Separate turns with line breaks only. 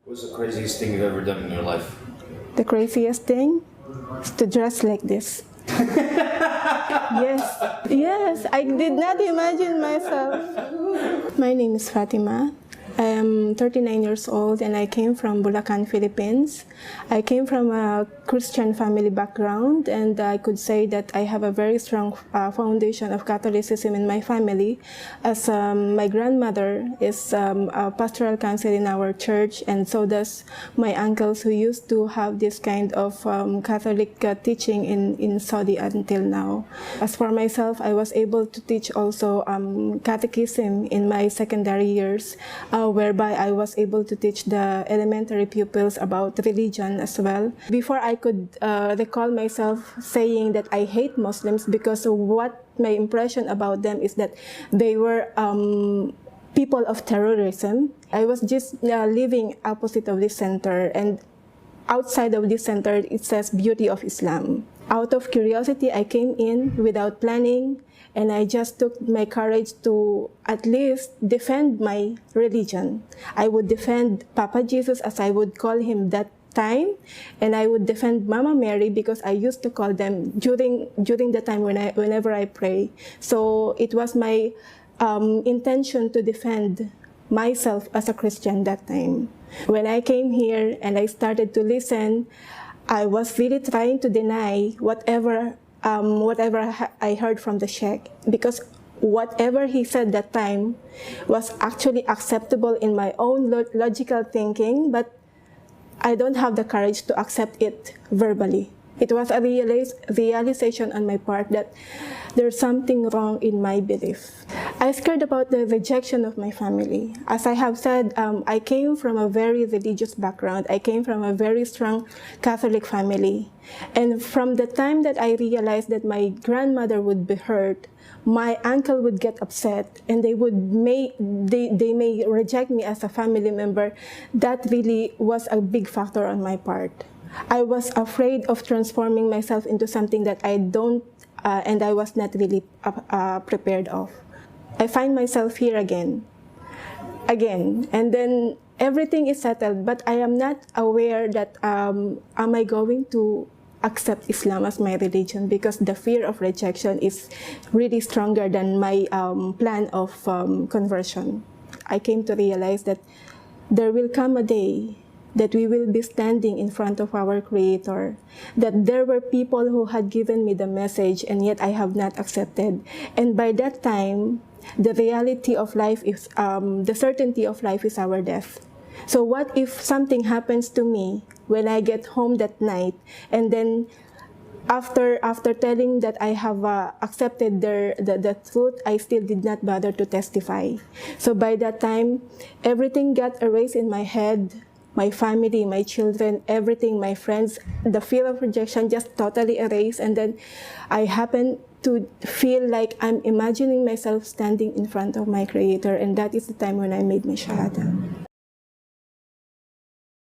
What's the craziest thing you've ever done in your life?
The craziest thing is to dress like this. Yes, yes, I did not imagine myself. My name is Fatima. I am 39 years old and I came from Bulacan, Philippines. I came from a Christian family background, and I could say that I have a very strong foundation of Catholicism in my family, as my grandmother is a pastoral counsel in our church, and so does my uncles, who used to have this kind of Catholic teaching in Saudi until now. As for myself, I was able to teach also catechism in my secondary years, whereby I was able to teach the elementary pupils about religion as well. Before, I could recall myself saying that I hate Muslims because what my impression about them is that they were people of terrorism. I was just living opposite of this center, and outside of this center it says Beauty of Islam. Out of curiosity, I came in without planning, and I just took my courage to at least defend my religion. I would defend Papa Jesus, as I would call him that time, and I would defend Mama Mary, because I used to call them during the time whenever I pray. So it was my intention to defend myself as a Christian that time. When I came here and I started to listen, I was really trying to deny whatever I heard from the Sheikh, because whatever he said that time was actually acceptable in my own logical thinking, but I don't have the courage to accept it verbally. It was a realization on my part that there's something wrong in my belief. I scared about the rejection of my family. As I have said, I came from a very religious background. I came from a very strong Catholic family. And from the time that I realized that my grandmother would be hurt, my uncle would get upset, and they may reject me as a family member, that really was a big factor on my part. I was afraid of transforming myself into something that I don't, and I was not really prepared of. I find myself here again, and then everything is settled, but I am not aware that am I going to accept Islam as my religion, because the fear of rejection is really stronger than my plan of conversion. I came to realize that there will come a day that we will be standing in front of our Creator, that there were people who had given me the message and yet I have not accepted. And by that time, the reality of life is, the certainty of life is our death. So what if something happens to me when I get home that night, and then after telling that I have accepted the truth, I still did not bother to testify. So by that time, everything got erased in my head. My family, my children, everything, my friends, the fear of rejection just totally erased. And then I happened to feel like I'm imagining myself standing in front of my Creator, and that is the time when I made my Shahada.